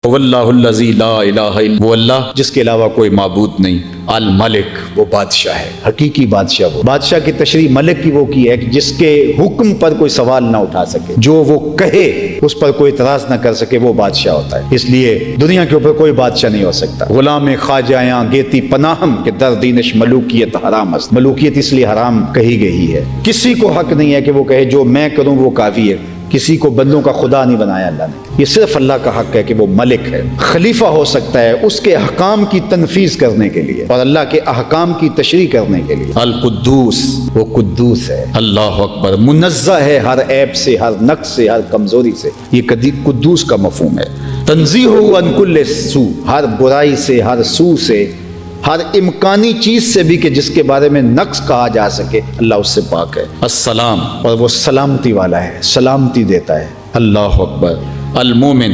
واللہ الذی لا الہ الا وہ اللہ جس کے علاوہ کوئی معبود نہیں، الملک وہ بادشاہ ہے، حقیقی بادشاہ۔ وہ بادشاہ کی تشریح ملک کی وہ کی ہے کہ جس کے حکم پر کوئی سوال نہ اٹھا سکے، جو وہ کہے اس پر کوئی اعتراض نہ کر سکے، وہ بادشاہ ہوتا ہے۔ اس لیے دنیا کے اوپر کوئی بادشاہ نہیں ہو سکتا۔ غلام خواجہ گیتی پناہم کے در دینش ملوکیت حرام است، ملوکیت اس لیے حرام کہی گئی ہے۔ کسی کو حق نہیں ہے کہ وہ کہے جو میں کروں وہ کافی ہے، کسی کو بندوں کا خدا نہیں بنایا اللہ نے۔ یہ صرف اللہ کا حق ہے کہ وہ ملک ہے، خلیفہ ہو سکتا ہے اس کے احکام کی تنفیذ کرنے کے لیے اور اللہ کے احکام کی تشریح کرنے کے لیے۔ القدوس وہ قدوس ہے، اللہ اکبر، منزہ ہے ہر عیب سے، ہر نقص سے، ہر کمزوری سے۔ یہ قدوس کا مفہوم ہے۔ تنزیہ عن کل سوء، ہر برائی سے، ہر سوء سے، ہر امکانی چیز سے بھی کہ جس کے بارے میں نقص کہا جا سکے، اللہ اس سے پاک ہے۔ السلام اور وہ سلامتی والا ہے، سلامتی دیتا ہے، اللہ اکبر۔ المومن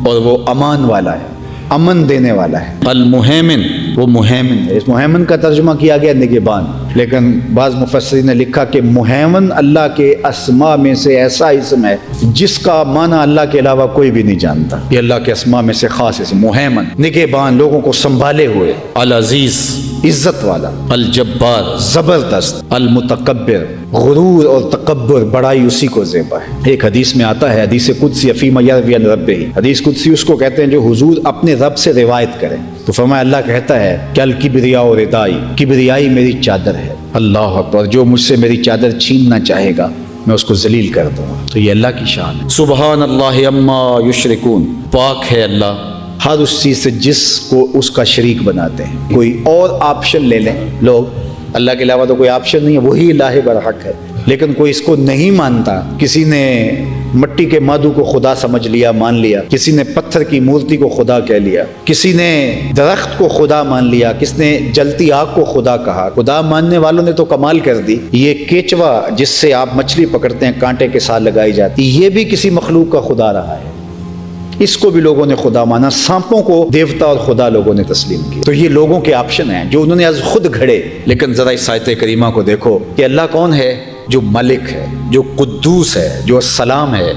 اور وہ امان والا ہے، امن دینے والا ہے۔ المہیمن وہ مہیمن ہے، اس مہیمن کا ترجمہ کیا گیا نگہبان، لیکن بعض مفسرین نے لکھا کہ مہیمن اللہ کے اسماء میں سے ایسا اسم ہے جس کا معنی اللہ کے علاوہ کوئی بھی نہیں جانتا۔ یہ اللہ کے اسماء میں سے خاص اسم مہیمن، نگہبان، لوگوں کو سنبھالے ہوئے۔ العزیز عزت والا، الجبار زبردست، المتکبر غرور اور تکبر بڑائی اسی کو زیبا ہے۔ ایک حدیث میں آتا ہے، حدیث قدسی فیما یروی عن ربہ، حدیث قدسی اس کو کہتے ہیں جو حضور اپنے رب سے روایت کریں۔ تو فرمایا اللہ کہتا ہے کہ الکبریاء ردائی، کبریائی میری چادر ہے، اللہ اکبر، جو مجھ سے میری چادر چھیننا چاہے گا میں اس کو ذلیل کر دوں گا۔ تو یہ اللہ کی شان ہے۔ سبحان اللہ عما یشرکون، پاک ہے اللہ ہر اس چیز سے جس کو اس کا شریک بناتے ہیں۔ کوئی اور آپشن لے لیں لوگ، اللہ کے علاوہ تو کوئی آپشن نہیں ہے، وہی الہ برحق ہے، لیکن کوئی اس کو نہیں مانتا۔ کسی نے مٹی کے مادو کو خدا سمجھ لیا، مان لیا، کسی نے پتھر کی مورتی کو خدا کہہ لیا، کسی نے درخت کو خدا مان لیا، کس نے جلتی آگ کو خدا کہا۔ خدا ماننے والوں نے تو کمال کر دی۔ یہ کیچوا جس سے آپ مچھلی پکڑتے ہیں، کانٹے کے ساتھ لگائی جاتی، یہ بھی کسی مخلوق کا خدا رہا ہے، اس کو بھی لوگوں نے خدا مانا۔ سانپوں کو دیوتا اور خدا لوگوں نے تسلیم کیا۔ تو یہ لوگوں کے آپشن ہیں جو انہوں نے از خود گھڑے۔ لیکن ذرا اس آیت کریمہ کو دیکھو کہ اللہ کون ہے؟ جو ملک ہے، جو قدوس ہے، جو السلام ہے،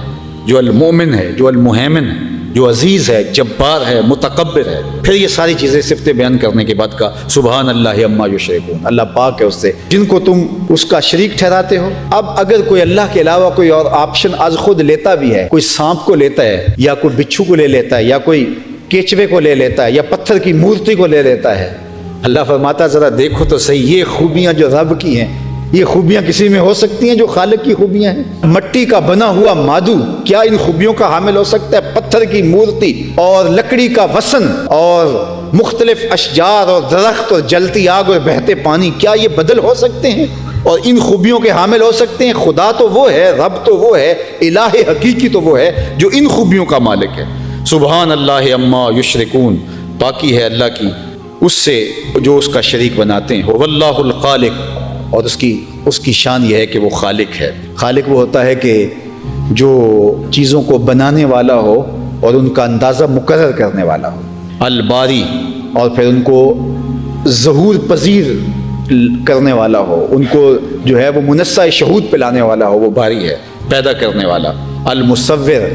جو المومن ہے، جو المہیمن ہے، جو عزیز ہے، جبار ہے، متکبر ہے۔ پھر یہ ساری چیزیں صفتیں بیان کرنے کے بعد کا سبحان اللہ عما یشرکون، اللہ پاک ہے اس سے جن کو تم اس کا شریک ٹھہراتے ہو۔ اب اگر کوئی اللہ کے علاوہ کوئی اور آپشن از خود لیتا بھی ہے، کوئی سانپ کو لیتا ہے، یا کوئی بچھو کو لے لیتا ہے، یا کوئی کیچوے کو لے لیتا ہے، یا پتھر کی مورتی کو لے لیتا ہے، اللہ فرماتا ذرا دیکھو تو صحیح، یہ خوبیاں جو رب کی ہیں، یہ خوبیاں کسی میں ہو سکتی ہیں جو خالق کی خوبیاں ہیں؟ مٹی کا بنا ہوا مادو کیا ان خوبیوں کا حامل ہو سکتا ہے؟ پتھر کی مورتی اور لکڑی کا وسن اور مختلف اشجار اور درخت اور جلتی آگ اور بہتے پانی، کیا یہ بدل ہو سکتے ہیں اور ان خوبیوں کے حامل ہو سکتے ہیں؟ خدا تو وہ ہے، رب تو وہ ہے، الہ حقیقی تو وہ ہے جو ان خوبیوں کا مالک ہے۔ سبحان اللہ عما یشرکون، پاکی ہے اللہ کی اس سے جو اس کا شریک بناتے ہیں۔ واللہ الخالق، اور اس کی شان یہ ہے کہ وہ خالق ہے۔ خالق وہ ہوتا ہے کہ جو چیزوں کو بنانے والا ہو اور ان کا اندازہ مقرر کرنے والا ہو۔ الباری، اور پھر ان کو ظہور پذیر کرنے والا ہو، ان کو جو ہے وہ منصہ شہود پہ لانے والا ہو، وہ باری ہے، پیدا کرنے والا۔ المصور،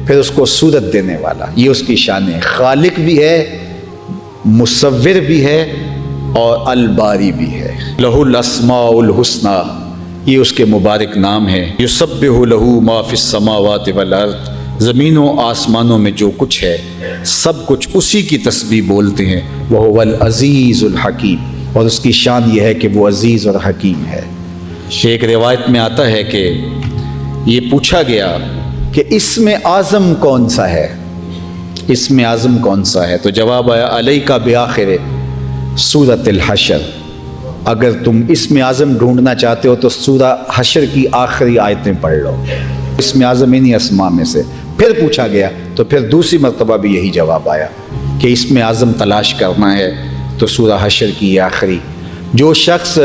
پھر اس کو صورت دینے والا، یہ اس کی شان ہے۔ خالق بھی ہے، مصور بھی ہے، اور الباری بھی ہے۔ لہ الاسماء الحسنی، یہ اس کے مبارک نام ہے۔ یسبح لہ ما فی السماوات والارض، زمینوں آسمانوں میں جو کچھ ہے سب کچھ اسی کی تسبیح بولتے ہیں۔ وہو العزیز الحکیم، اور اس کی شان یہ ہے کہ وہ عزیز اور حکیم ہے۔ ایک روایت میں آتا ہے کہ یہ پوچھا گیا کہ اسم اعظم کون سا ہے، اسم اعظم کون سا ہے؟ تو جواب آیا علیک بآخر سورۃ الحشر، اگر تم اسم اعظم ڈھونڈنا چاہتے ہو تو سورہ حشر کی آخری آیتیں پڑھ لو، اسم اعظم انہی اسماء میں سے۔ پھر پوچھا گیا تو پھر دوسری مرتبہ بھی یہی جواب آیا کہ اسم اعظم تلاش کرنا ہے تو سورہ حشر کی یہ آخری۔ جو شخص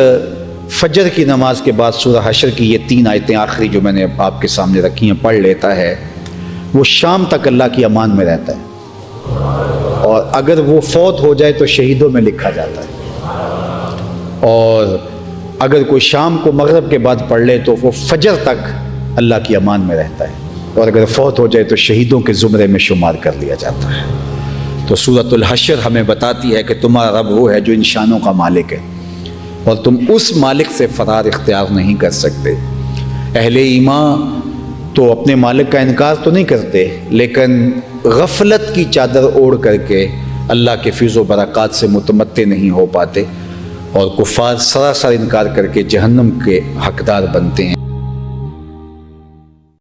فجر کی نماز کے بعد سورہ حشر کی یہ 3 آیتیں آخری جو میں نے آپ کے سامنے رکھی ہیں پڑھ لیتا ہے، وہ شام تک اللہ کی امان میں رہتا ہے، اور اگر وہ فوت ہو جائے تو شہیدوں میں لکھا جاتا ہے، اور اگر کوئی شام کو مغرب کے بعد پڑھ لے تو وہ فجر تک اللہ کی امان میں رہتا ہے۔ اور اگر فوت ہو جائے تو شہیدوں کے زمرے میں شمار کر لیا جاتا ہے۔ تو سورۃ الحشر ہمیں بتاتی ہے کہ تمہارا رب وہ ہے جو ان شانوں کا مالک ہے، اور تم اس مالک سے فرار اختیار نہیں کر سکتے۔ اہل ایمان تو اپنے مالک کا انکار تو نہیں کرتے، لیکن غفلت کی چادر اوڑھ کر کے اللہ کے فیض و برکات سے متمتع نہیں ہو پاتے، اور کفار سراسر انکار کر کے جہنم کے حقدار بنتے ہیں۔